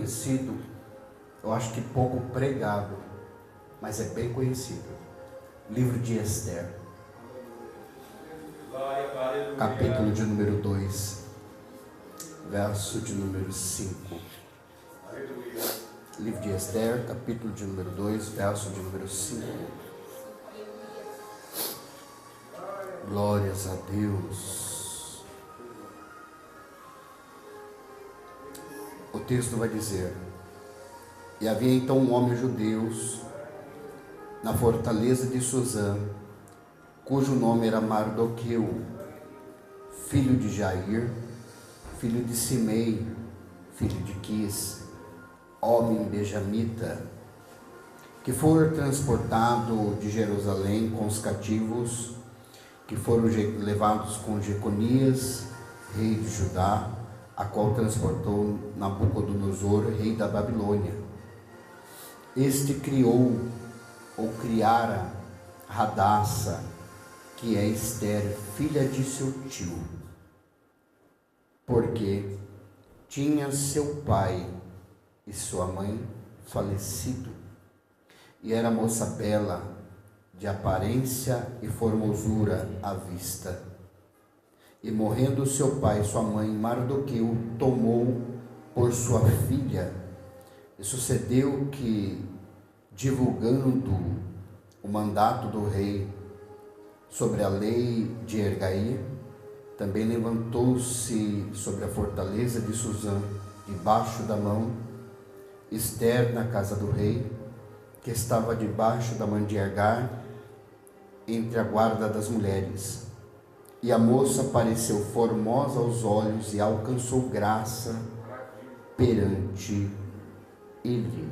conhecido, eu acho que pouco pregado, mas é bem conhecido. Livro de Esther, capítulo de número 2, verso de número 5. Livro de Esther, capítulo de número 2, verso de número 5. Glórias a Deus. O texto vai dizer: e havia então um homem judeu na fortaleza de Suzã, cujo nome era Mardoqueu, filho de Jair, filho de Simei, filho de Quis, homem benjamita, que transportado de Jerusalém com os cativos, que foram levados com Jeconias, rei de Judá, a qual transportou Nabucodonosor, rei da Babilônia. Este criara Radassa, que é Esther, filha de seu tio, porque tinha seu pai e sua mãe falecido, e era moça bela, de aparência e formosura à vista. E morrendo seu pai e sua mãe, Mardoqueu tomou por sua filha. E sucedeu que, divulgando o mandato do rei sobre a lei de Ergai, também levantou-se sobre a fortaleza de Suzã, debaixo da mão, Esther na casa do rei, que estava debaixo da mão de Ergai, entre a guarda das mulheres. E a moça pareceu formosa aos olhos e alcançou graça perante ele.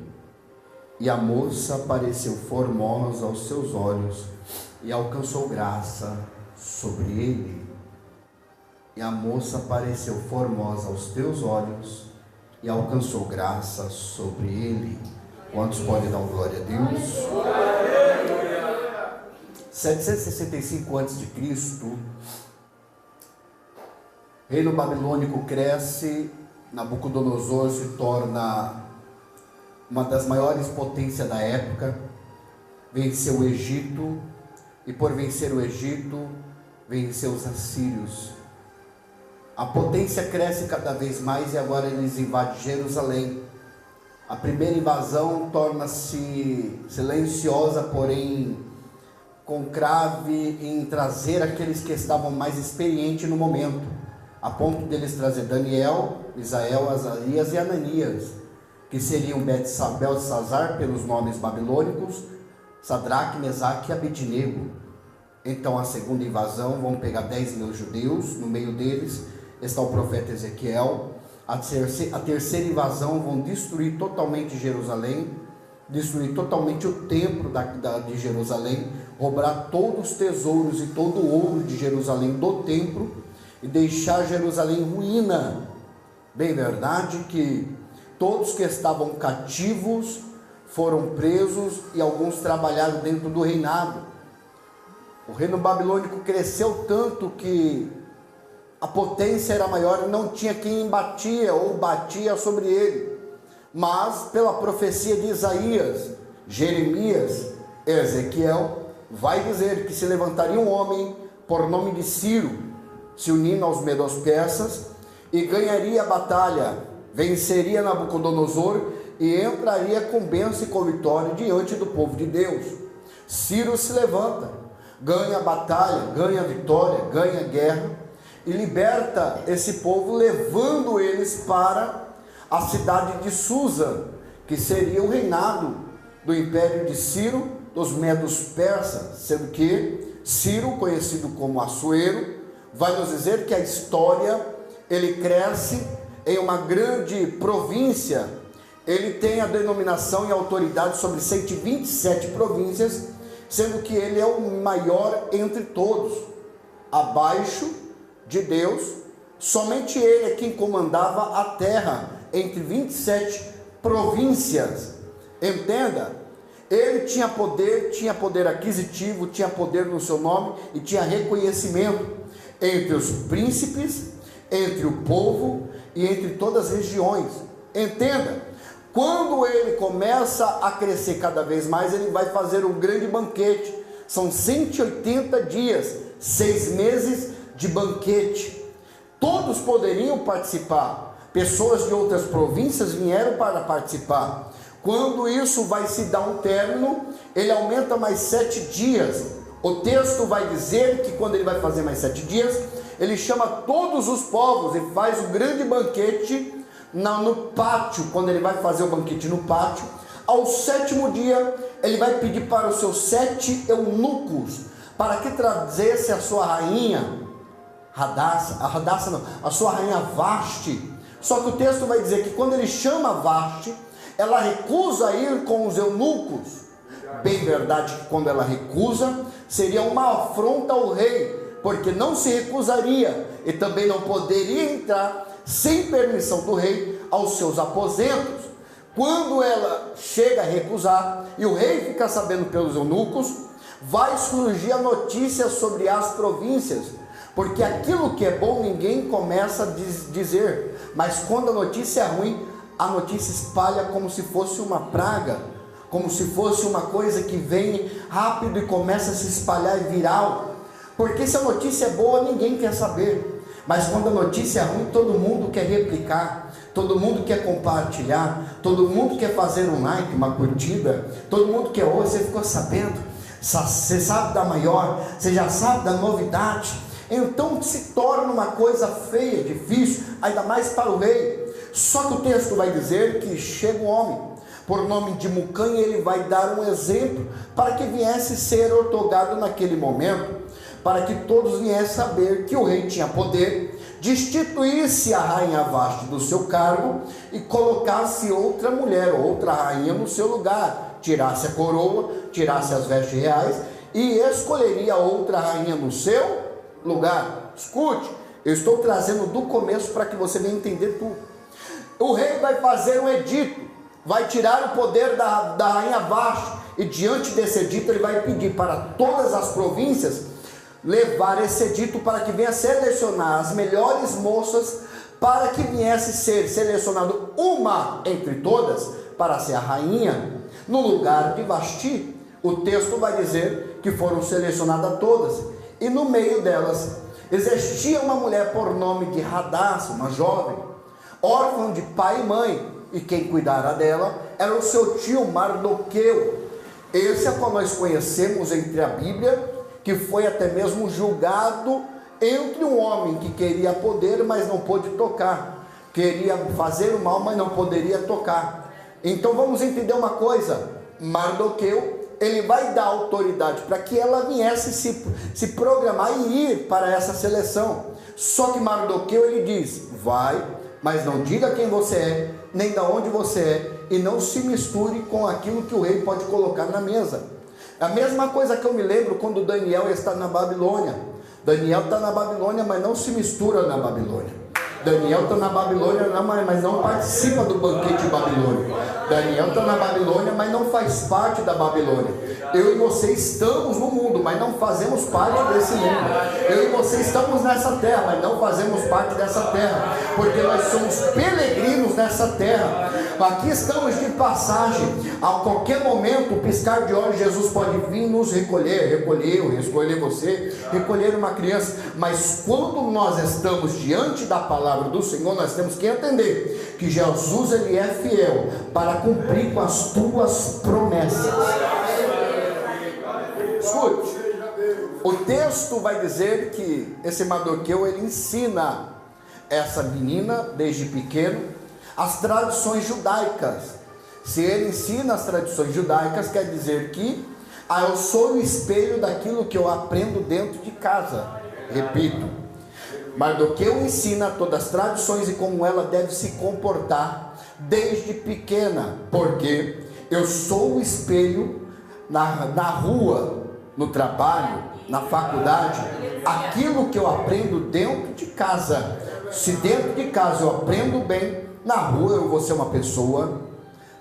E a moça pareceu formosa aos seus olhos e alcançou graça sobre ele. E a moça pareceu formosa aos teus olhos e alcançou graça sobre ele. Quantos podem dar glória a Deus? 765 a.C., reino babilônico cresce, Nabucodonosor se torna uma das maiores potências da época, venceu o Egito, e por vencer o Egito, venceu os assírios. A potência cresce cada vez mais e agora eles invadem Jerusalém. A primeira invasão torna-se silenciosa, porém conclave em trazer aqueles que estavam mais experientes no momento, a ponto deles trazer Daniel, Misael, Azarias e Ananias, que seriam Beltesazar pelos nomes babilônicos, Sadraque, Mesaque e Abednego. Então a segunda invasão, vão pegar 10.000 judeus, no meio deles está o profeta Ezequiel. A terceira invasão, vão destruir totalmente Jerusalém, destruir totalmente o templo de Jerusalém, roubar todos os tesouros e todo o ouro de Jerusalém do templo e deixar Jerusalém ruína. Bem verdade que todos que estavam cativos foram presos e alguns trabalharam dentro do reinado. O reino babilônico cresceu tanto que a potência era maior e não tinha quem batia ou batia sobre ele. Mas pela profecia de Isaías, Jeremias, Ezequiel, vai dizer que se levantaria um homem por nome de Ciro, se unindo aos medos-persas, e ganharia a batalha, venceria Nabucodonosor e entraria com bênção e com vitória diante do povo de Deus. Ciro se levanta, ganha a batalha, ganha a vitória, ganha a guerra e liberta esse povo, levando eles para a cidade de Susa, que seria o reinado do império de Ciro, dos medos-persas, sendo que Ciro, conhecido como Assuero, vai nos dizer que a história, ele cresce em uma grande província, ele tem a denominação e autoridade sobre 127 províncias, sendo que ele é o maior entre todos, abaixo de Deus, somente ele é quem comandava a terra, entre 27 províncias. Entenda, ele tinha poder aquisitivo, tinha poder no seu nome e tinha reconhecimento entre os príncipes, entre o povo e entre todas as regiões. Entenda, Quando ele começa a crescer cada vez mais, ele vai fazer um grande banquete. São 180 dias, 6 meses de banquete. Todos poderiam participar. Pessoas de outras províncias vieram para participar. Quando isso vai se dar um término, ele aumenta mais 7 dias. O texto vai dizer que quando ele vai fazer mais 7 dias, ele chama todos os povos e faz um grande banquete no pátio. Quando ele vai fazer o banquete no pátio, ao 7º dia, ele vai pedir para os seus 7 eunucos, para que trazesse a sua rainha, a sua rainha Vaste. Só que o texto vai dizer que quando ele chama Vaste, ela recusa ir com os eunucos. Bem verdade que quando ela recusa, seria uma afronta ao rei, porque não se recusaria e também não poderia entrar sem permissão do rei aos seus aposentos. Quando ela chega a recusar e o rei fica sabendo pelos eunucos, vai surgir a notícia sobre as províncias, porque aquilo que é bom ninguém começa a dizer, mas quando a notícia é ruim, a notícia espalha como se fosse uma praga, como se fosse uma coisa que vem rápido e começa a se espalhar e viral. Porque se a notícia é boa, ninguém quer saber, mas quando a notícia é ruim, todo mundo quer replicar, todo mundo quer compartilhar, todo mundo quer fazer um like, uma curtida, todo mundo quer, você ficou sabendo, você sabe da maior, você já sabe da novidade. Então se torna uma coisa feia, difícil, ainda mais para o rei. Só que o texto vai dizer que chega um homem, por nome de Mucã, e ele vai dar um exemplo, para que viesse ser otorgado naquele momento, para que todos viessem saber que o rei tinha poder, destituísse a rainha Vaste do seu cargo, e colocasse outra mulher, outra rainha no seu lugar, tirasse a coroa, tirasse as vestes reais, e escolheria outra rainha no seu lugar. Escute, eu estou trazendo do começo para que você venha entender tudo. O rei vai fazer um edito, vai tirar o poder da rainha Vaste, e diante desse edito ele vai pedir para todas as províncias levar esse edito para que venha selecionar as melhores moças, para que viesse ser selecionado uma entre todas para ser a rainha no lugar de Vasti. O texto vai dizer que foram selecionadas todas, e no meio delas existia uma mulher por nome de Hadassah, uma jovem, órfã de pai e mãe, e quem cuidara dela era o seu tio Mardoqueu. Esse é qual nós conhecemos entre a Bíblia, que foi até mesmo julgado entre um homem que queria poder, mas não pôde tocar, queria fazer o mal, mas não poderia tocar. Então vamos entender uma coisa: Mardoqueu, ele vai dar autoridade para que ela viesse se programar e ir para essa seleção. Só que Mardoqueu, ele diz: vai, mas não diga quem você é, nem de onde você é, e não se misture com aquilo que o rei pode colocar na mesa. A mesma coisa que eu me lembro quando Daniel está na Babilônia. Daniel está na Babilônia, mas não se mistura na Babilônia. Daniel está na Babilônia, mas não participa do banquete de Babilônia. Daniel está na Babilônia, mas não faz parte da Babilônia. Eu e você estamos no mundo, mas não fazemos parte desse mundo. Eu e você estamos nessa terra, mas não fazemos parte dessa terra, porque nós somos peregrinos nessa terra. Aqui estamos de passagem. A qualquer momento, o piscar de olhos, Jesus pode vir nos recolher, escolher você, recolher uma criança. Mas quando nós estamos diante da palavra do Senhor, nós temos que entender que Jesus, ele é fiel para cumprir com as tuas promessas. Escute, o texto vai dizer que esse Mardoqueu, ele ensina essa menina desde pequeno as tradições judaicas. Se ele ensina as tradições judaicas, quer dizer que eu sou o espelho daquilo que eu aprendo dentro de casa. Repito, Mardoqueu ensina todas as tradições e como ela deve se comportar desde pequena, porque eu sou o espelho na rua, no trabalho, na faculdade, aquilo que eu aprendo dentro de casa. Se dentro de casa eu aprendo bem, na rua eu vou ser uma pessoa.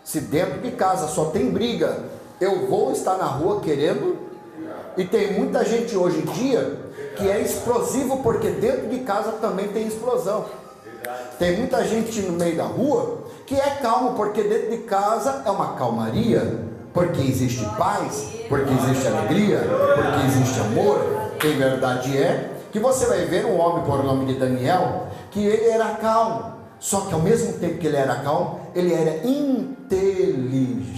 Se dentro de casa só tem briga, eu vou estar na rua querendo. E tem muita gente hoje em dia que é explosivo, porque dentro de casa também tem explosão. Tem muita gente no meio da rua que é calmo, porque dentro de casa é uma calmaria, porque existe paz, porque existe alegria, porque existe amor. Em verdade é que você vai ver um homem por nome de Daniel, que ele era calmo, só que ao mesmo tempo que ele era calmo, ele era inteligente.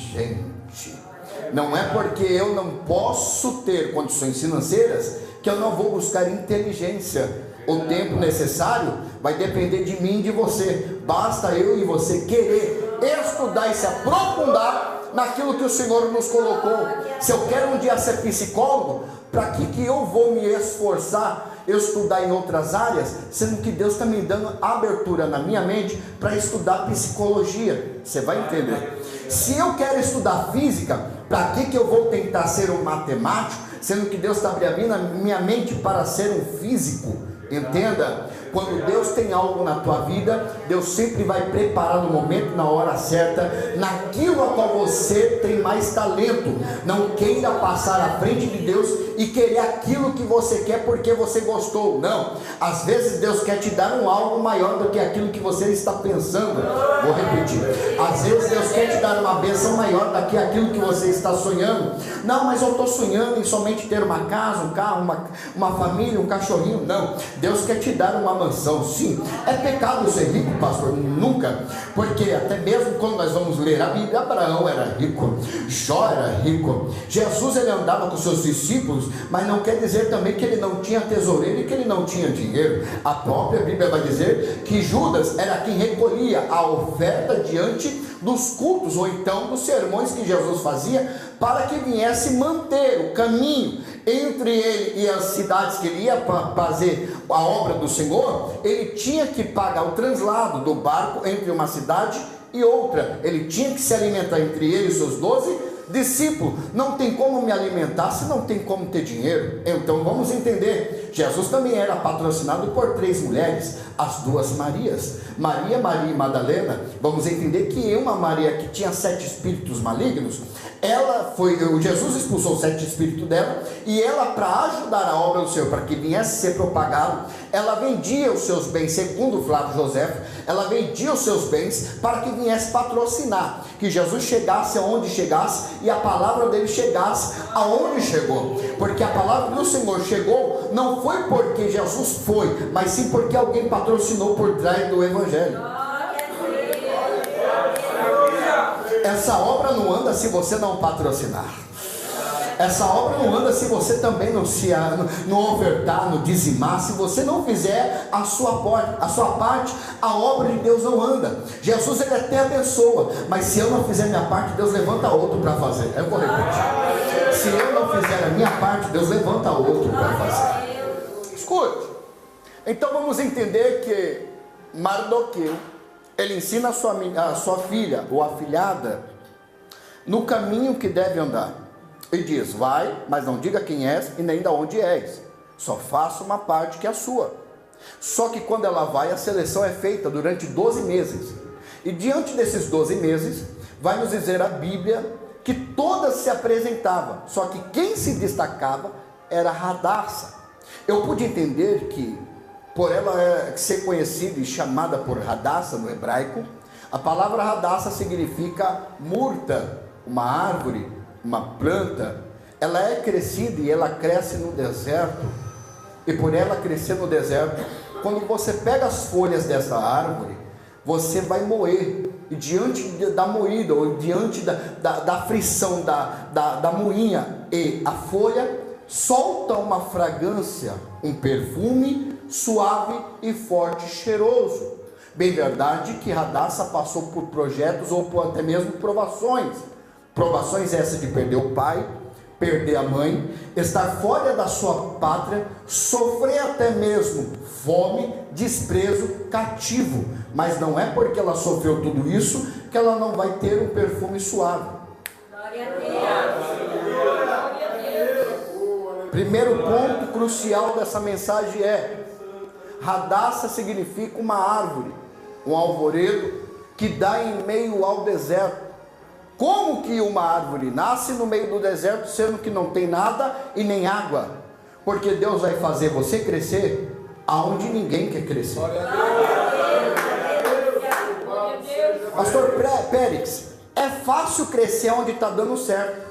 Não é porque eu não posso ter condições financeiras que eu não vou buscar inteligência. O tempo necessário vai depender de mim e de você. Basta eu e você querer estudar e se aprofundar naquilo que o Senhor nos colocou. Se eu quero um dia ser psicólogo, para que eu vou me esforçar, estudar em outras áreas, sendo que Deus está me dando abertura na minha mente para estudar psicologia? Você vai entender. Se eu quero estudar física, para que eu vou tentar ser um matemático, sendo que Deus está abrindo a minha mente para ser um físico? Entenda, quando Deus tem algo na tua vida, Deus sempre vai preparar no momento, na hora certa, naquilo a qual você tem mais talento. Não queira passar à frente de Deus e querer aquilo que você quer porque você gostou. Não, às vezes Deus quer te dar um algo maior do que aquilo que você está pensando. Vou repetir, às vezes Deus quer te dar uma bênção maior do que aquilo que você está sonhando. Não, mas eu estou sonhando em somente ter uma casa, um carro, uma família, um cachorrinho. Não, Deus quer te dar uma mansão. Sim, é pecado ser rico, pastor? Nunca, porque até mesmo quando nós vamos ler a Bíblia, Abraão era rico, Jó era rico, Jesus ele andava com seus discípulos, mas não quer dizer também que ele não tinha tesoureiro e que ele não tinha dinheiro. A própria Bíblia vai dizer que Judas era quem recolhia a oferta diante dos cultos, ou então dos sermões que Jesus fazia, para que viesse manter o caminho entre ele e as cidades que ele ia fazer a obra do Senhor. Ele tinha que pagar o translado do barco entre uma cidade e outra. Ele tinha que se alimentar entre ele e seus 12 discípulos. Não tem como me alimentar se não tem como ter dinheiro. Então vamos entender, Jesus também era patrocinado por 3 mulheres, as 2 Marias, Maria e Madalena. Vamos entender que uma Maria que tinha 7 espíritos malignos, Jesus expulsou 7 espíritos dela, e ela, para ajudar a obra do Senhor, para que viesse ser propagado, ela vendia os seus bens, segundo Flávio José, ela vendia os seus bens para que viesse patrocinar, que Jesus chegasse aonde chegasse, e a palavra dele chegasse aonde chegou, porque a palavra do Senhor chegou, não foi porque Jesus foi, mas sim porque alguém patrocinou por trás do Evangelho. Essa obra não anda se você não patrocinar. Essa obra não anda se você também não ofertar, não dizimar. Se você não fizer a sua parte, a obra de Deus não anda. Jesus ele até abençoa, mas se eu não fizer minha parte, Deus levanta outro para fazer. Eu vou repetir. Se eu não fizer a minha parte, Deus levanta outro para fazer. Escute. Então vamos entender que Mardoqueu, ele ensina a sua filha ou afilhada no caminho que deve andar. E diz: vai, mas não diga quem és e nem de onde és. Só faça uma parte que é a sua. Só que quando ela vai, a seleção é feita durante 12 meses. E diante desses 12 meses, vai nos dizer a Bíblia que todas se apresentavam. Só que quem se destacava era Radassa. Eu pude entender que, por ela ser conhecida e chamada por Radassa no hebraico, a palavra Radassa significa murta, uma árvore, uma planta. Ela é crescida e ela cresce no deserto. E por ela crescer no deserto, quando você pega as folhas dessa árvore, você vai moer. E diante da moída, ou diante da frição da moinha e a folha, solta uma fragrância, um perfume suave e forte, cheiroso. Bem verdade que Radassa passou por projetos ou por até mesmo provações. Provações essas de perder o pai, perder a mãe, estar fora da sua pátria, sofrer até mesmo fome, desprezo, cativo. Mas não é porque ela sofreu tudo isso que ela não vai ter um perfume suave. Glória a Deus. Primeiro ponto crucial dessa mensagem é: Radassa significa uma árvore, um alvoredo que dá em meio ao deserto. Como que uma árvore nasce no meio do deserto, sendo que não tem nada e nem água? Porque Deus vai fazer você crescer aonde ninguém quer crescer. Pastor Pérez, é fácil crescer onde está dando certo.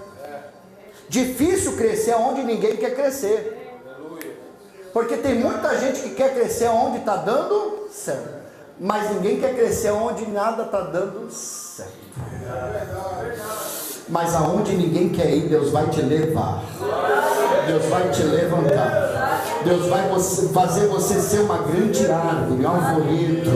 Difícil crescer onde ninguém quer crescer. Porque tem muita gente que quer crescer onde está dando certo, mas ninguém quer crescer onde nada está dando certo. Mas aonde ninguém quer ir, Deus vai te levar. Deus vai te levantar. Deus vai fazer você ser uma grande árvore, um arvoredo,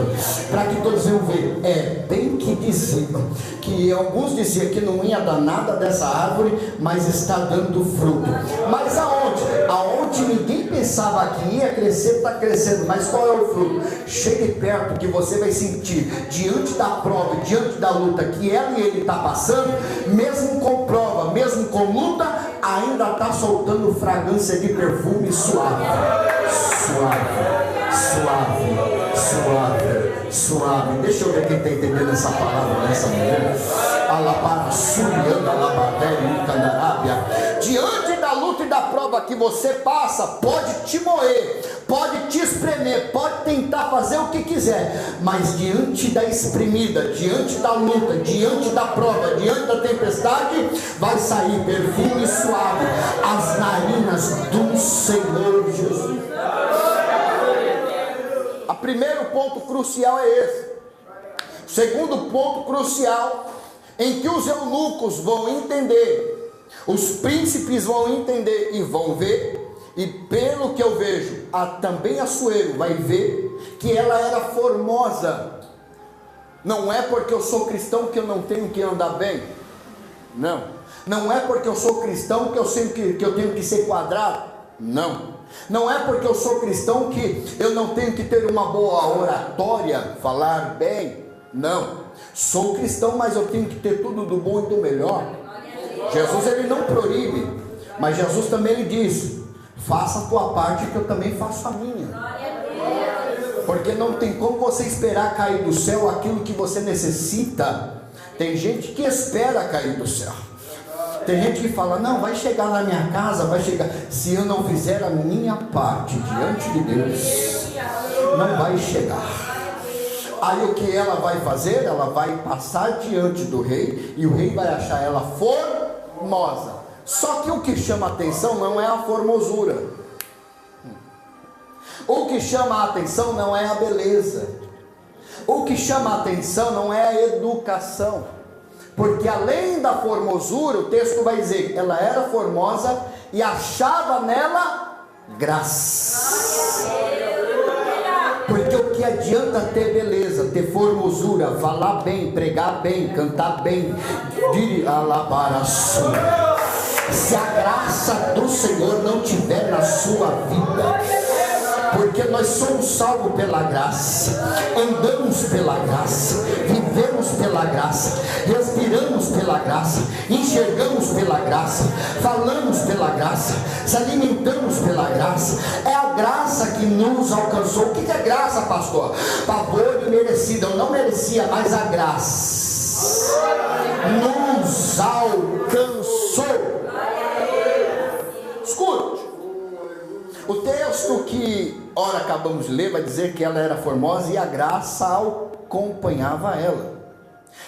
para que todos venham ver. É bem que diziam, que alguns diziam que não ia dar nada dessa árvore, mas está dando fruto. Mas aonde? Aonde ninguém pensava que ia crescer, está crescendo. Mas qual é o fruto? Chegue perto que você vai sentir, diante da prova, diante da luta que ela e ele está passando, mesmo com prova, mesmo com luta, ainda está soltando fragrância de perfume suave. Suave, suave, suave, suave. Deixa eu ver quem está entendendo essa palavra nessa manhã. Diante da luta e da prova que você passa, pode te moer, pode te espremer, pode tentar fazer o que quiser, mas diante da espremida, diante da luta, diante da prova, diante da tempestade, vai sair perfume suave, as narinas do Senhor Jesus. O primeiro ponto crucial é esse. O segundo ponto crucial, em que os eunucos vão entender, os príncipes vão entender e vão ver, e pelo que eu vejo, também Assuero vai ver que ela era formosa. Não é porque eu sou cristão que eu não tenho que andar bem. Não. Não é porque eu sou cristão que eu tenho que ser quadrado. Não. Não é porque eu sou cristão que eu não tenho que ter uma boa oratória, falar bem. Não. Sou cristão, mas eu tenho que ter tudo do bom e do melhor. Jesus, ele não proíbe, mas Jesus também ele diz: faça a tua parte que eu também faço a minha. Porque não tem como você esperar cair do céu aquilo que você necessita. Tem gente que espera cair do céu. Tem gente que fala: não, vai chegar na minha casa, vai chegar. Se eu não fizer a minha parte diante de Deus, não vai chegar. Aí o que ela vai fazer? Ela vai passar diante do rei, e o rei vai achar ela formosa. Só que o que chama a atenção não é a formosura. O que chama a atenção não é a beleza. O que chama a atenção não é a educação. Porque além da formosura, o texto vai dizer que ela era formosa e achava nela graça. Porque o que adianta ter beleza, ter formosura, falar bem, pregar bem, cantar bem, alabar a sua. Se a graça do Senhor não tiver na sua vida, porque nós somos salvos pela graça, andamos pela graça, vivemos pela graça, respiramos pela graça, enxergamos pela graça, falamos pela graça, se alimentamos pela graça. É a graça que nos alcançou. O que é graça, pastor? Favor imerecido. Eu não merecia, mas a graça nos alcançou. Escute, o texto que ora acabamos de ler vai dizer que ela era formosa e a graça acompanhava ela.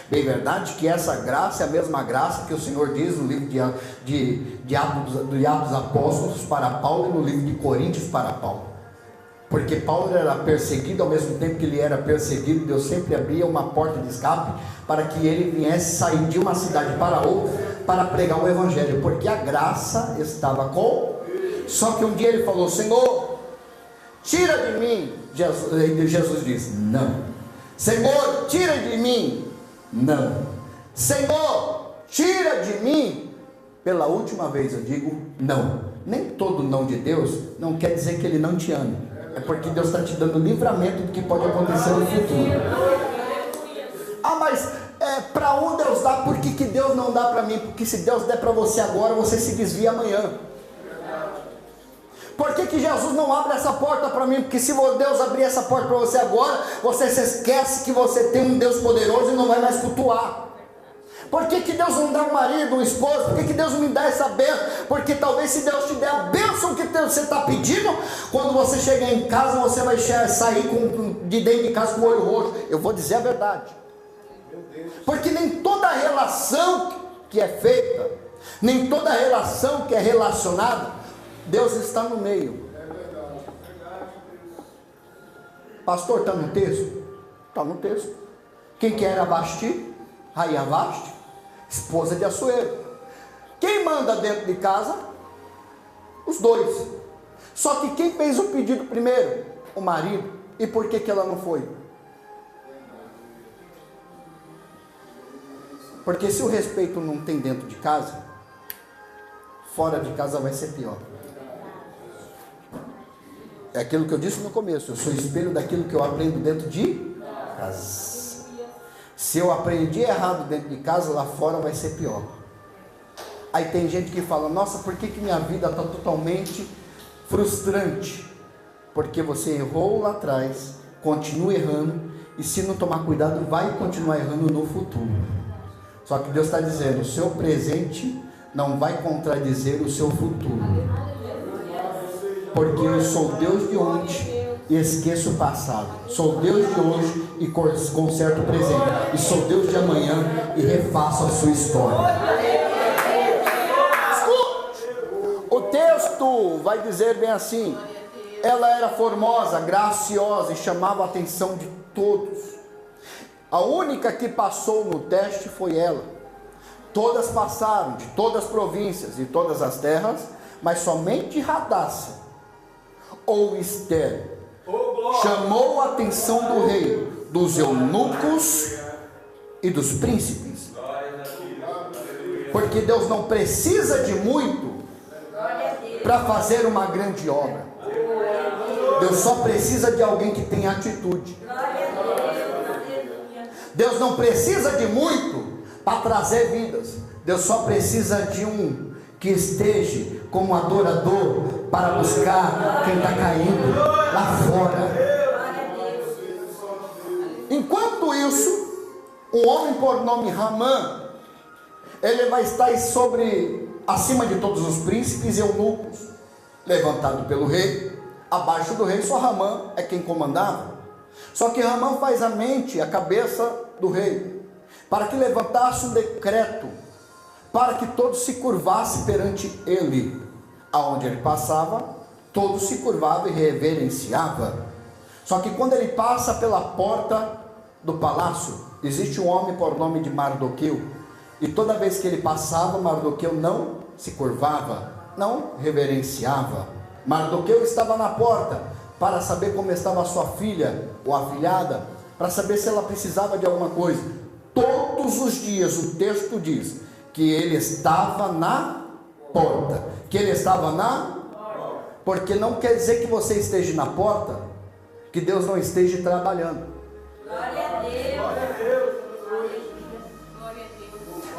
Bem verdade que essa graça é a mesma graça que o Senhor diz no livro de Atos Apóstolos para Paulo e no livro de Coríntios para Paulo. Porque Paulo era perseguido, ao mesmo tempo que ele era perseguido, Deus sempre abria uma porta de escape para que ele viesse sair de uma cidade para outra para pregar o evangelho, porque a graça estava com. Só que um dia ele falou: Senhor, tira de mim. Jesus disse: não. Senhor, tira de mim. Não. Senhor, tira de mim. Pela última vez eu digo não. Nem todo não de Deus não quer dizer que ele não te ama. É porque Deus está te dando livramento do que pode acontecer no futuro. Ah, mas para um Deus dá, por que Deus não dá para mim? Porque se Deus der para você agora, você se desvia amanhã. Por que Jesus não abre essa porta para mim? Porque se Deus abrir essa porta para você agora, você se esquece que você tem um Deus poderoso e não vai mais cultuar. Por que Deus não dá um marido, um esposo? Por que Deus não me dá essa bênção? Porque talvez se Deus te der a bênção que você está pedindo, quando você chegar em casa, você vai sair de dentro de casa com o olho roxo. Eu vou dizer a verdade. Porque nem toda relação que é feita, nem toda relação que é relacionada, Deus está no meio. Pastor, está no texto? Está no texto. Quem que era Vasti? Rainha Vasti, esposa de Assuero. Quem manda dentro de casa? Os dois. Só que quem fez o pedido primeiro? O marido. E por que ela não foi? Porque se o respeito não tem dentro de casa, fora de casa vai ser pior. É aquilo que eu disse no começo, eu sou espelho daquilo que eu aprendo dentro de casa. Se eu aprendi errado dentro de casa, lá fora vai ser pior. Aí tem gente que fala, nossa, por que minha vida está totalmente frustrante? Porque você errou lá atrás, continua errando, e se não tomar cuidado, vai continuar errando no futuro. Só que Deus está dizendo, o seu presente não vai contradizer o seu futuro. Porque eu sou Deus de ontem e esqueço o passado. Sou Deus de hoje e conserto o presente. E sou Deus de amanhã e refaço a sua história. O texto vai dizer bem assim, ela era formosa, graciosa e chamava a atenção de todos. A única que passou no teste foi ela. Todas passaram, de todas as províncias e todas as terras, mas somente Radassa, ou Esther, chamou a atenção do rei, dos eunucos e dos príncipes. Porque Deus não precisa de muito para fazer uma grande obra. Deus só precisa de alguém que tenha atitude. Deus não precisa de muito para trazer vidas. Deus só precisa de um que esteja como adorador para buscar quem está caindo lá fora. Enquanto isso, um homem por nome Ramã, ele vai estar acima de todos os príncipes e eunucos, levantado pelo rei. Abaixo do rei só Ramã é quem comandava. Só que Ramã faz a cabeça do rei, para que levantasse um decreto, para que todos se curvassem perante ele. Aonde ele passava, todos se curvavam e reverenciavam. Só que quando ele passa pela porta do palácio, existe um homem por nome de Mardoqueu, e toda vez que ele passava, Mardoqueu não se curvava, não reverenciava. Mardoqueu estava na porta para saber como estava a sua filha ou afilhada, para saber se ela precisava de alguma coisa. Todos os dias o texto diz que ele estava na porta. Que ele estava na porta. Porque não quer dizer que você esteja na porta, que Deus não esteja trabalhando. Glória a Deus.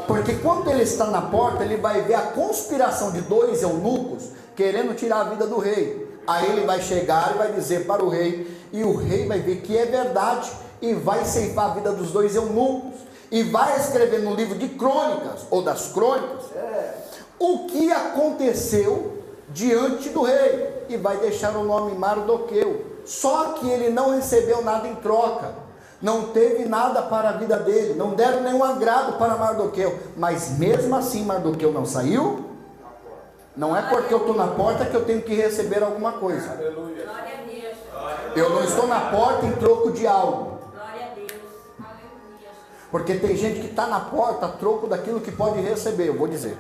Porque quando ele está na porta, ele vai ver a conspiração de dois eunucos querendo tirar a vida do rei. Aí ele vai chegar e vai dizer para o rei, e o rei vai ver que é verdade, e vai ceifar a vida dos dois eunucos, e vai escrever no livro de crônicas, ou das crônicas, o que aconteceu diante do rei, e vai deixar o nome Mardoqueu. Só que ele não recebeu nada em troca, não teve nada para a vida dele, não deram nenhum agrado para Mardoqueu, mas mesmo assim Mardoqueu não saiu. Não é porque eu estou na porta que eu tenho que receber alguma coisa. Eu não estou na porta em troco de algo. Porque tem gente que está na porta a troco daquilo que pode receber, eu vou dizer.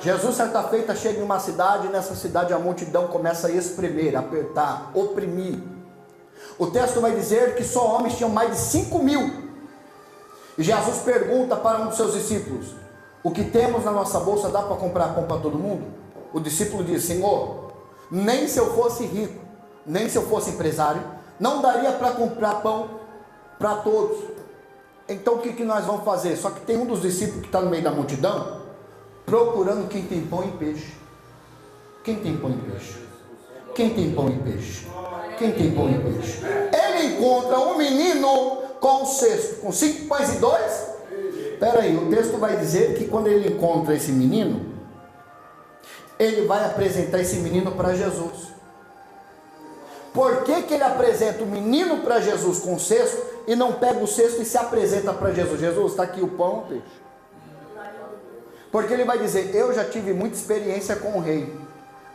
Jesus certa feita chega em uma cidade, e nessa cidade a multidão começa a espremer, apertar, oprimir. O texto vai dizer que só homens tinham mais de 5.000. E Jesus pergunta para um dos seus discípulos, o que temos na nossa bolsa dá para comprar pão para todo mundo? O discípulo diz, Senhor, nem se eu fosse rico, nem se eu fosse empresário, não daria para comprar pão para todos. Então o que nós vamos fazer? Só que tem um dos discípulos que está no meio da multidão, procurando quem tem pão e peixe. Quem tem pão e peixe? Quem tem pão e peixe? Quem tem pão e peixe? Ele encontra um menino com um cesto, com 5 pães e 2. Espera aí, o texto vai dizer que quando ele encontra esse menino, ele vai apresentar esse menino para Jesus. Por que ele apresenta o menino para Jesus com cesto e não pega o cesto e se apresenta para Jesus. Jesus, está aqui o pão, o peixe. Porque ele vai dizer, eu já tive muita experiência com o rei,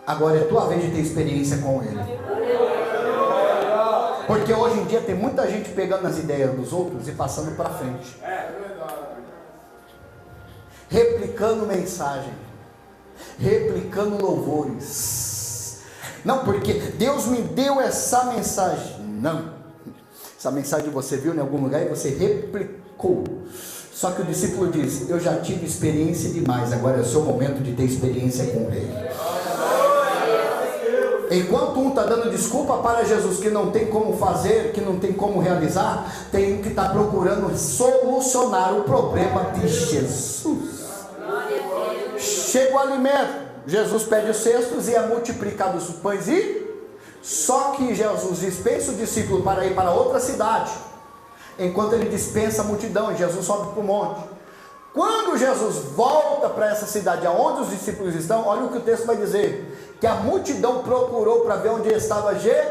agora é tua vez de ter experiência com ele. Porque hoje em dia tem muita gente pegando as ideias dos outros e passando para frente, replicando mensagem, replicando louvores. Não, porque Deus me deu essa mensagem. Não, essa mensagem você viu em algum lugar e você replicou. Só que o discípulo diz, eu já tive experiência demais, agora é o seu momento de ter experiência com o rei. Enquanto um está dando desculpa para Jesus que não tem como fazer, que não tem como realizar, tem um que está procurando solucionar o problema de Jesus. Chega o alimento, Jesus pede os cestos e é multiplicado os pães e... Só que Jesus dispensa o discípulo para ir para outra cidade. Enquanto ele dispensa a multidão, Jesus sobe para o monte. Quando Jesus volta para essa cidade aonde os discípulos estão, olha o que o texto vai dizer, que a multidão procurou para ver onde estava Jesus,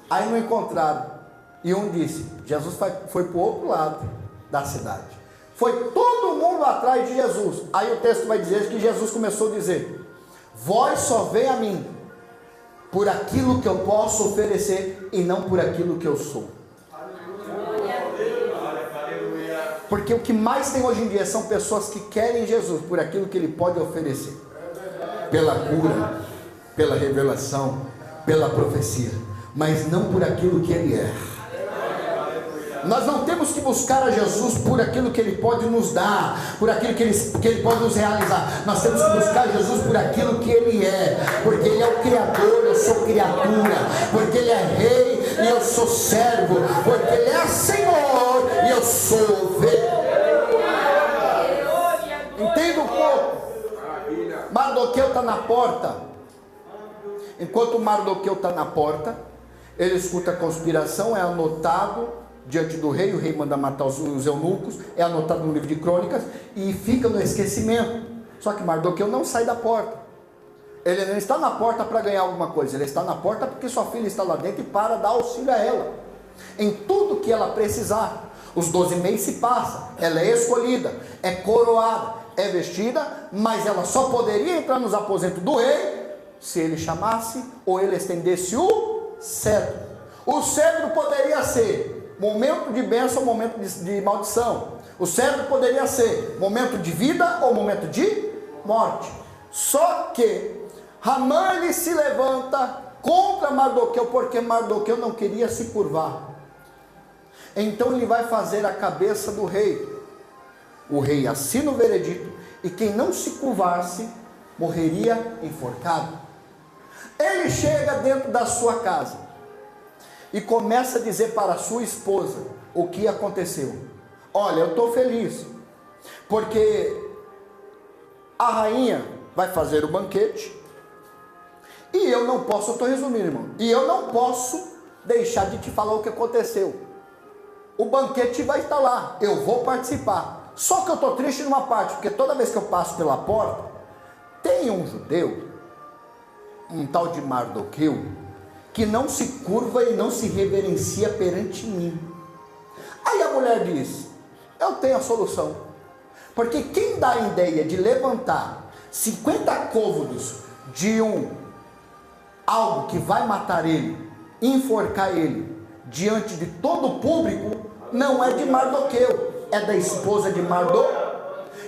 aí não encontraram, e um disse, Jesus foi para o outro lado da cidade, foi todo mundo atrás de Jesus. Aí o texto vai dizer que Jesus começou a dizer, vós só vem a mim por aquilo que eu posso oferecer e não por aquilo que eu sou. Porque o que mais tem hoje em dia são pessoas que querem Jesus por aquilo que Ele pode oferecer. Pela cura, pela revelação, pela profecia. Mas não por aquilo que Ele é. Nós não temos que buscar a Jesus por aquilo que Ele pode nos dar, por aquilo que Ele pode nos realizar. Nós temos que buscar Jesus por aquilo que Ele é. Porque Ele é o Criador, eu sou criatura. Porque Ele é Rei e eu sou servo. Porque Ele é Senhor e eu sou ovelha. Entenda um pouco. Mardoqueu está na porta. Enquanto Mardoqueu está na porta, ele escuta a conspiração, é anotado diante do rei, o rei manda matar os eunucos, é anotado no livro de crônicas e fica no esquecimento. Só que Mardoqueu não sai da porta. Ele não está na porta para ganhar alguma coisa, ele está na porta porque sua filha está lá dentro e para dar auxílio a ela em tudo que ela precisar. Os 12 meses se passam, ela é escolhida, é coroada, é vestida, mas ela só poderia entrar nos aposentos do rei se ele chamasse ou ele estendesse o cetro. O cetro poderia ser momento de bênção ou momento de maldição. O cetro poderia ser momento de vida ou momento de morte. Só que Hamã ele se levanta contra Mardoqueu porque Mardoqueu não queria se curvar. Então ele vai fazer a cabeça do rei. O rei assina o veredito e quem não se curvasse morreria enforcado. Ele chega dentro da sua casa e começa a dizer para a sua esposa o que aconteceu. Olha, eu estou feliz porque a rainha vai fazer o banquete e eu não posso, eu estou resumindo, irmão, e eu não posso deixar de te falar o que aconteceu. O banquete vai estar lá, eu vou participar. Só que eu estou triste numa parte, porque toda vez que eu passo pela porta, tem um judeu, um tal de Mardoqueu, que não se curva e não se reverencia perante mim. Aí a mulher diz, eu tenho a solução. Porque quem dá a ideia de levantar 50 côvados de algo que vai matar ele, enforcar ele, diante de todo o público, não é de Mardoqueu, é da esposa de Mardoqueu.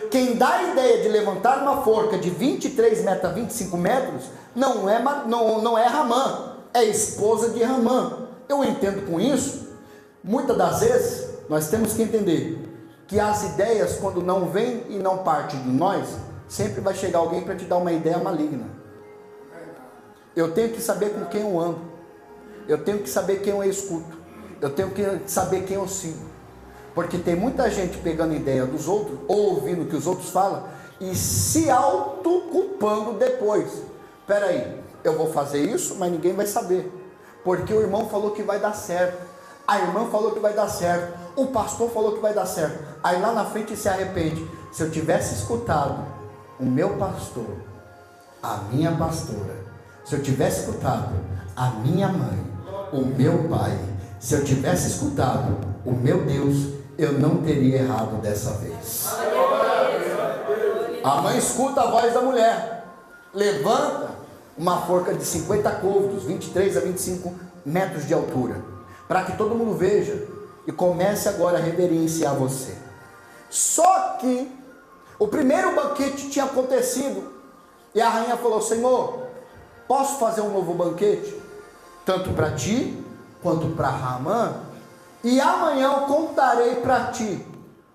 Quem dá a ideia de levantar uma forca de 23 metros a 25 metros, não é Hamã, é a esposa de Hamã. Eu entendo com isso, muitas das vezes, nós temos que entender, que as ideias quando não vêm e não partem de nós, sempre vai chegar alguém para te dar uma ideia maligna. Eu tenho que saber com quem eu ando, eu tenho que saber quem eu escuto, eu tenho que saber quem eu sigo, porque tem muita gente pegando ideia dos outros, ou ouvindo o que os outros falam, e se autoculpando depois. Espera aí, eu vou fazer isso, mas ninguém vai saber, porque o irmão falou que vai dar certo, a irmã falou que vai dar certo, o pastor falou que vai dar certo, aí lá na frente se arrepende. Se eu tivesse escutado o meu pastor, a minha pastora, se eu tivesse escutado a minha mãe, o meu pai, se eu tivesse escutado o meu Deus, eu não teria errado dessa vez. A mãe escuta a voz da mulher, levanta uma forca de 50 côvados, 23 a 25 metros de altura, para que todo mundo veja e comece agora a reverenciar você. Só que o primeiro banquete tinha acontecido e a rainha falou: Senhor, posso fazer um novo banquete, tanto para ti quanto para Ramã, e amanhã eu contarei para ti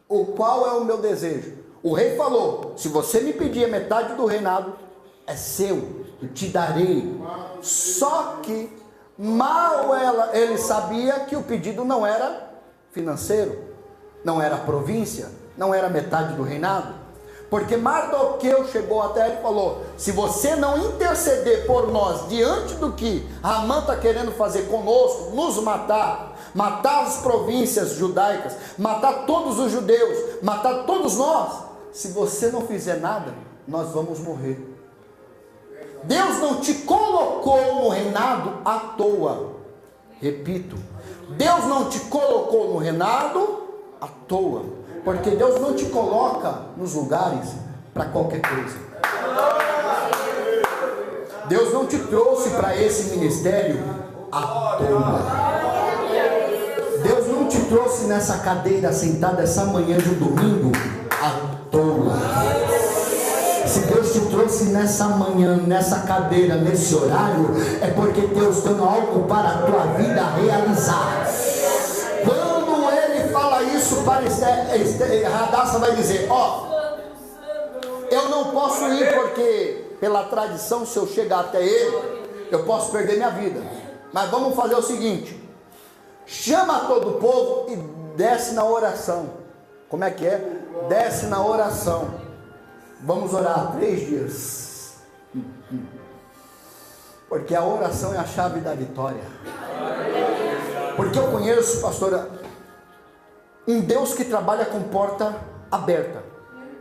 o qual é o meu desejo. O rei falou: se você me pedir a metade do reinado, é seu, eu te darei. Só que mal ele sabia que o pedido não era financeiro, não era província, não era metade do reinado, porque Mardoqueu chegou até ele e falou: se você não interceder por nós diante do que Ramã está querendo fazer conosco, nos matar as províncias judaicas, matar todos os judeus, matar todos nós, se você não fizer nada, nós vamos morrer. Deus não te colocou no reinado à toa. Repito, Deus não te colocou no reinado à toa, porque Deus não te coloca nos lugares para qualquer coisa. Deus não te trouxe para esse ministério à toa. Deus não te trouxe nessa cadeira sentada essa manhã de domingo à toa. Se Deus te trouxe nessa manhã, nessa cadeira, nesse horário, é porque Deus tem algo para a tua vida realizar. Quando ele fala isso para Hadassah, vai dizer: ó, eu não posso ir porque pela tradição, se eu chegar até ele, eu posso perder minha vida. Mas vamos fazer o seguinte: chama todo o povo e desce na oração. Como é que é? Desce na oração. Vamos orar 3 dias. Porque a oração é a chave da vitória. Porque eu conheço, pastora, um Deus que trabalha com porta aberta,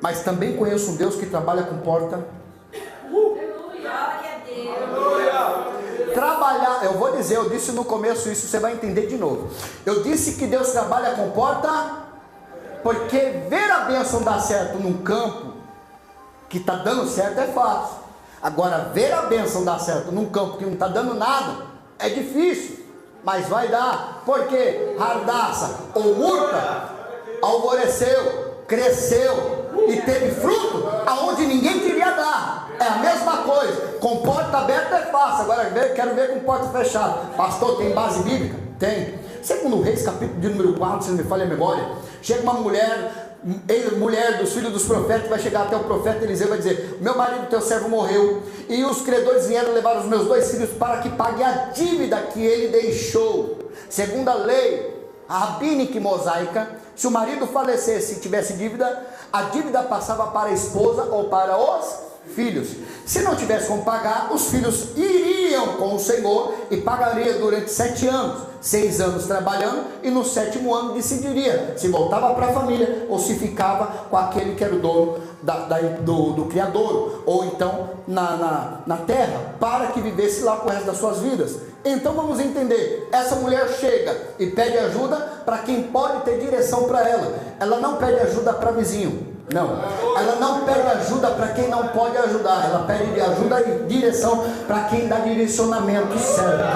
mas também conheço um Deus que trabalha com porta. Trabalhar, eu vou dizer, eu disse no começo isso, você vai entender de novo. Eu disse que Deus trabalha com porta, porque ver a bênção dar certo num campo que está dando certo é fácil. Agora, ver a bênção dar certo num campo que não está dando nada é difícil, mas vai dar. Porque Hadassah ou Urta alvoreceu, cresceu e teve fruto aonde ninguém queria dar. É a mesma coisa. Com porta aberta é fácil. Agora quero ver com porta fechada. Pastor, tem base bíblica? Tem. Segundo Reis, capítulo de número 4, se não me falha a memória, chega uma mulher dos filhos dos profetas, vai chegar até o profeta Eliseu e vai dizer: meu marido, teu servo, morreu, e os credores vieram levar os meus 2 filhos para que pague a dívida que ele deixou. Segundo a lei rabínica e mosaica, se o marido falecesse e tivesse dívida, a dívida passava para a esposa ou para os filhos. Se não tivesse como pagar, os filhos iriam com o Senhor e pagariam durante 7 anos, 6 anos trabalhando, e no 7º ano decidiria se voltava para a família ou se ficava com aquele que era o dono do criador, ou então na terra, para que vivesse lá pro resto das suas vidas. Então vamos entender, essa mulher chega e pede ajuda para quem pode ter direção para ela. Ela não pede ajuda para vizinho, não, ela não pede ajuda para quem não pode ajudar, ela pede ajuda e direção para quem dá direcionamento certo.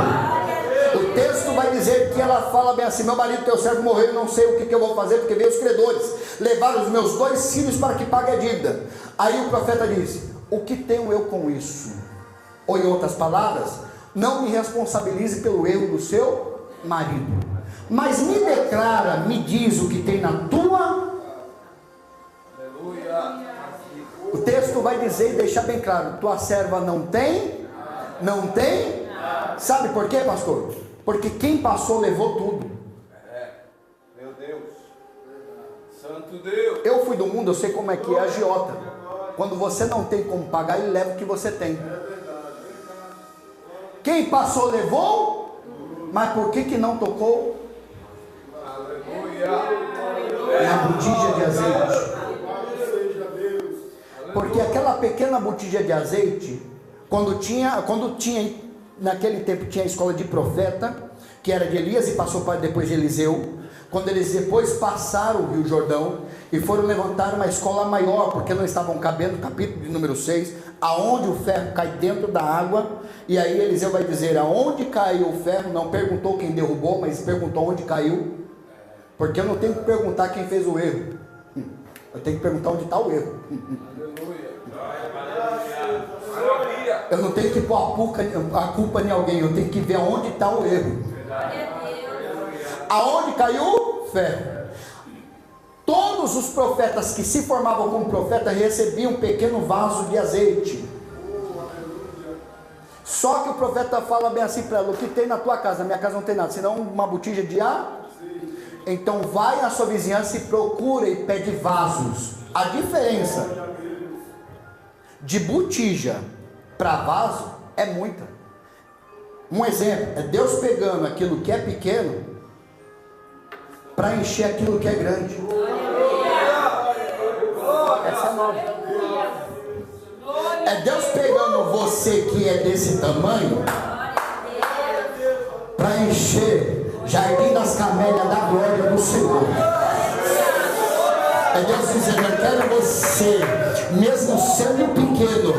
O texto vai dizer que ela fala bem assim: meu marido, teu servo, morreu, eu não sei o que eu vou fazer, porque veio os credores, levaram os meus 2 filhos para que pague a dívida. Aí o profeta disse: o que tenho eu com isso? Ou em outras palavras, não me responsabilize pelo erro do seu marido, mas me declara, me diz o que tem na tua. O texto vai dizer e deixar bem claro: tua serva não tem. Sabe por quê, pastor? Porque quem passou levou tudo. Meu Deus, santo Deus. Eu fui do mundo, eu sei como é que é agiota. Quando você não tem como pagar, ele leva o que você tem. Quem passou levou, mas por que não tocou na botija de azeite? Porque aquela pequena botija de azeite, quando tinha naquele tempo tinha a escola de profeta, que era de Elias e passou para depois de Eliseu. Quando eles depois passaram o Rio Jordão e foram levantar uma escola maior, porque não estavam cabendo, capítulo de número 6, aonde o ferro cai dentro da água. E aí Eliseu vai dizer, aonde caiu o ferro? Não perguntou quem derrubou, mas perguntou onde caiu, porque eu não tenho que perguntar quem fez o erro, eu tenho que perguntar onde está o erro. Eu não tenho que pôr a culpa em alguém, eu tenho que ver aonde está o erro. Aonde caiu o ferro? Todos os profetas que se formavam como profeta recebiam um pequeno vaso de azeite. Só que o profeta fala bem assim para ela, o que tem na tua casa? Na minha casa não tem nada, senão uma botija de ar. Então vai na sua vizinhança e procura e pede vasos. A diferença de botija para vaso é muita. Um exemplo, é Deus pegando aquilo que é pequeno para encher aquilo que é grande. Essa é nova. É Deus pegando você que é desse tamanho para encher Jardim das Camélias da glória do Senhor. É Deus dizendo, eu quero você, mesmo sendo pequeno,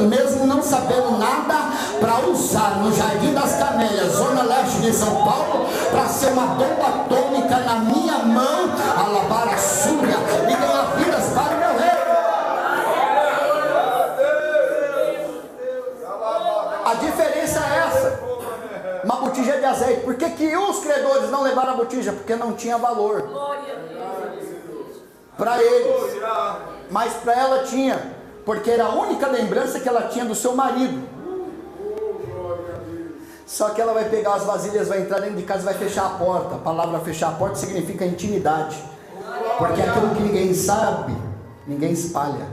mesmo não sabendo nada, para usar no Jardim das Camélias, zona leste de São Paulo, para ser uma bomba atômica na minha mão, alabar a súria e ganhar vidas para o meu reino. A diferença é essa. Uma botija de azeite. Por que os credores não levaram a botija? Porque não tinha valor para eles, mas para ela tinha, porque era a única lembrança que ela tinha do seu marido. Só que ela vai pegar as vasilhas, vai entrar dentro de casa e vai fechar a porta. A palavra fechar a porta significa intimidade, porque aquilo que ninguém sabe, ninguém espalha.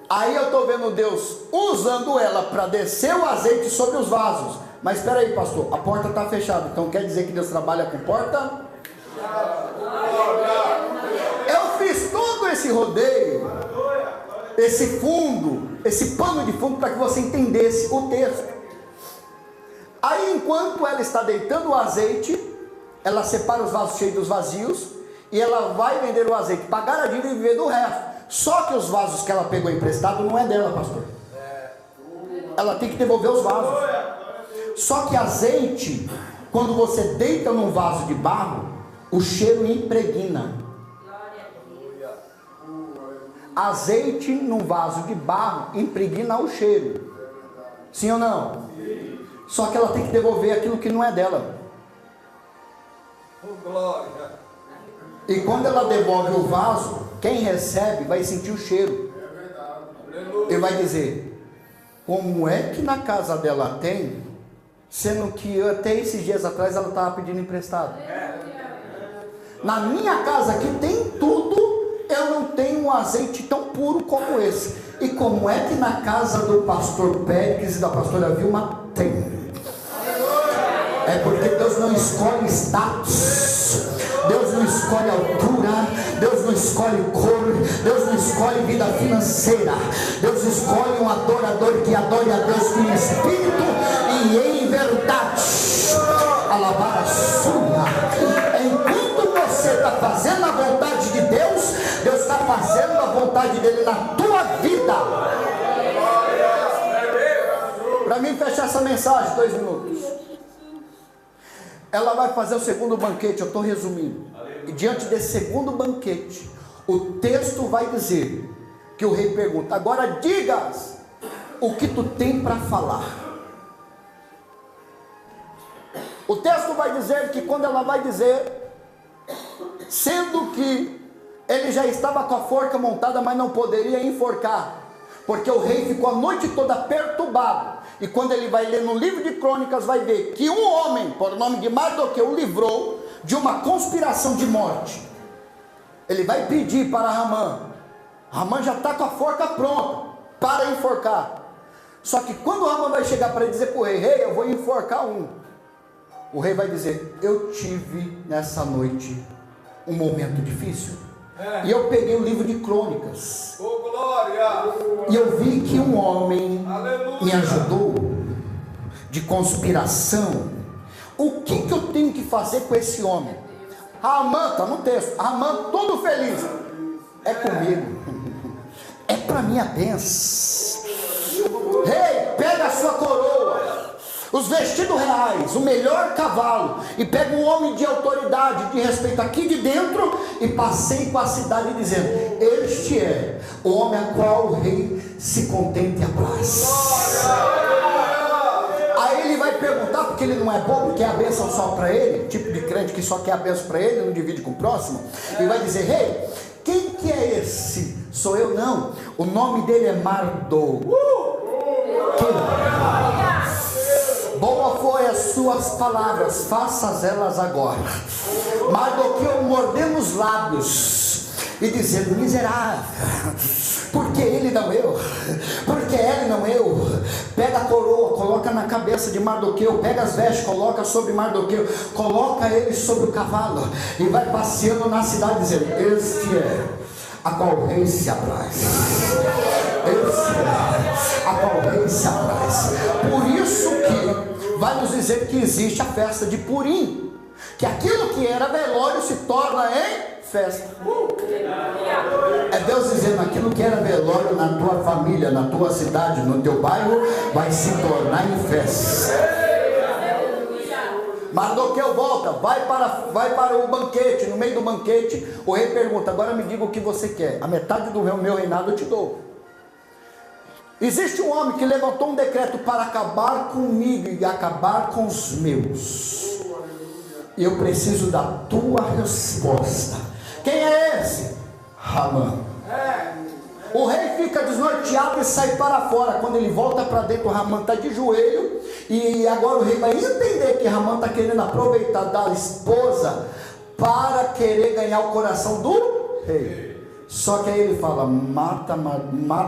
Aí eu estou vendo Deus usando ela para descer o azeite sobre os vasos. Mas espera aí, pastor, a porta está fechada, então quer dizer que Deus trabalha com porta? Eu fiz todo esse rodeio, esse fundo, esse pano de fundo, para que você entendesse o texto. Aí, enquanto ela está deitando o azeite, ela separa os vasos cheios dos vazios e ela vai vender o azeite, pagar a dívida e viver do resto. Só que os vasos que ela pegou emprestado não é dela, pastor. Ela tem que devolver os vasos. Só que azeite, quando você deita num vaso de barro, o cheiro impregna. Azeite num vaso de barro impregna o cheiro. Sim ou não? Sim. Só que ela tem que devolver aquilo que não é dela. E quando ela devolve o vaso, quem recebe vai sentir o cheiro. E vai dizer, como é que na casa dela tem, sendo que até esses dias atrás ela estava pedindo emprestado. Na minha casa aqui tem tudo, eu não tenho um azeite tão puro como esse. E como é que na casa do pastor Pérez e da pastora Vilma tem? É porque Deus não escolhe status, Deus não escolhe altura, Deus não escolhe cor, Deus não escolhe vida financeira. Deus escolhe um adorador que adore a Deus com espírito e em verdade. Alabar a sua. Enquanto você está fazendo a vontade de Deus, Deus está fazendo a vontade dele na tua vida. Para mim fechar essa mensagem, 2 minutos. Ela vai fazer o segundo banquete, eu estou resumindo. E diante desse segundo banquete, o texto vai dizer que o rei pergunta, agora digas o que tu tem para falar. O texto vai dizer que quando ela vai dizer, sendo que ele já estava com a forca montada, mas não poderia enforcar, porque o rei ficou a noite toda perturbado. E quando ele vai ler no livro de Crônicas, vai ver que um homem, por nome de Mardoqueu, o livrou de uma conspiração de morte. Ele vai pedir para Ramã. Ramã já está com a forca pronta para enforcar. Só que quando Ramã vai chegar para ele dizer para o rei, rei, eu vou enforcar um. O rei vai dizer, eu tive nessa noite um momento difícil. E eu peguei o livro de Crônicas. Oh, glória! E eu vi que um homem me ajudou. de conspiração. O que eu tenho que fazer com esse homem? Ramã, está no texto, Ramã todo feliz. É comigo, é para minha bênção. Rei, pega a sua coroa, os vestidos reais, o melhor cavalo, e pega um homem de autoridade, de respeito aqui de dentro, e passei com a cidade dizendo: este é o homem a qual o rei se contente e apraz. Aí ele vai perguntar, porque ele não é bobo, quer a bênção só para ele, tipo de crente que só quer a bênção para ele, não divide com o próximo. Ele vai dizer: rei, quem que é esse? Sou eu não, o nome dele é Mardoqueu. Boa foi as suas palavras, faças elas agora. Mardoqueu mordendo os lábios e dizendo: miserável, porque ele não eu, porque ele não eu. Pega a coroa, coloca na cabeça de Mardoqueu, pega as vestes, coloca sobre Mardoqueu, coloca ele sobre o cavalo e vai passeando na cidade dizendo: este é a qual o rei se apraz. Este é a qual o rei se apraz. Por isso que vai nos dizer que existe a festa de Purim, que aquilo que era velório se torna em festa. É Deus dizendo: aquilo que era velório na tua família, na tua cidade, no teu bairro, vai se tornar em festa. Mardoqueu volta, vai para o banquete. No meio do banquete, o rei pergunta: agora me diga o que você quer. A metade do meu reinado eu te dou. Existe um homem que levantou um decreto para acabar comigo e acabar com os meus. E eu preciso da tua resposta. Quem é esse? Ramã. O rei fica desnorteado e sai para fora. Quando ele volta para dentro, o Ramã está de joelho. E agora o rei vai entender que Ramã está querendo aproveitar da esposa para querer ganhar o coração do rei. Só que aí ele fala: mata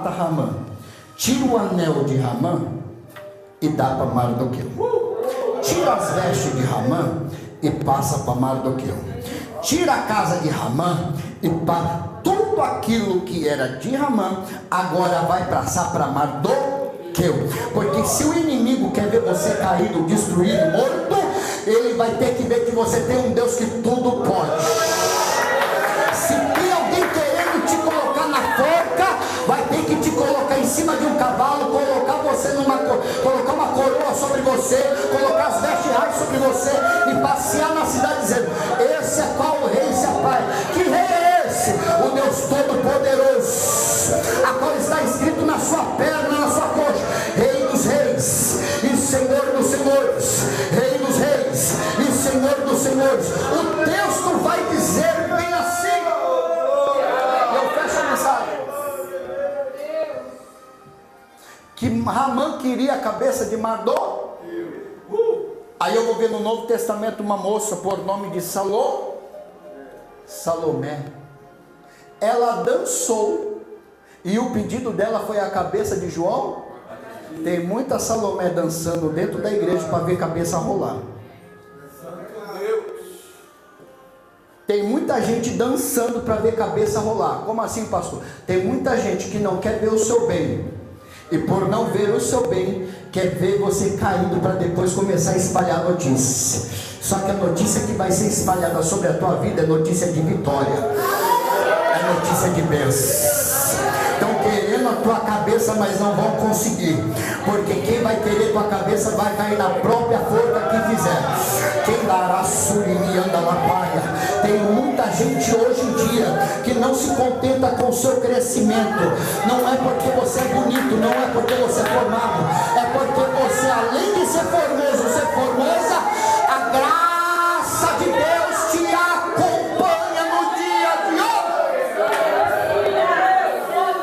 Ramã, tira o anel de Ramã e dá para Mardoqueu. Tira as vestes de Ramã e passa para Mardoqueu. Tira a casa de Ramã e para tudo aquilo que era de Ramã, agora vai passar para Mardoqueu. Porque se o inimigo quer ver você caído, destruído, morto, ele vai ter que ver que você tem um Deus que tudo pode. Se tem alguém querendo te colocar na forca, vai ter que te colocar em cima de um cavalo, colocar uma coroa sobre você, colocar as vestes reais sobre você e passear na cidade dizendo: esse é qual o rei se apraz. Que rei é esse? O Deus Todo-Poderoso, a qual está escrito na sua perna, na sua coxa: Rei dos Reis e Senhor dos Senhores. Rei dos Reis e Senhor dos Senhores. O texto vai dizer bem assim. Eu fecho a mensagem. Que Ramã queria a cabeça de Mardoqueu. Aí eu vou ver no Novo Testamento uma moça por nome de Salomé. Ela dançou e o pedido dela foi a cabeça de João. Tem muita Salomé dançando dentro da igreja para ver cabeça rolar. Tem muita gente dançando para ver cabeça rolar. Como assim, pastor? Tem muita gente que não quer ver o seu bem, e por não ver o seu bem, quer ver você caindo para depois começar a espalhar a notícia. Só que a notícia que vai ser espalhada sobre a tua vida é notícia de vitória, é notícia de bênção. Estão querendo a tua cabeça, mas não vão conseguir, porque quem vai querer tua cabeça vai cair na própria forca que fizer. Quem dará surimi anda lá paga. Tem muita gente hoje em dia que não se contenta com o seu crescimento. Não é porque você é bonito, não é porque você é formado, é porque você, além de ser formoso, ser formosa, a graça de Deus te acompanha no dia de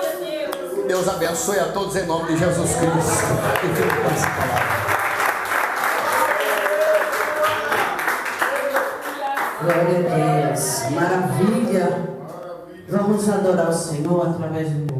hoje. Deus abençoe a todos em nome de Jesus Cristo. E fique com essa palavra. Glória a Deus, maravilha. Vamos adorar o Senhor através do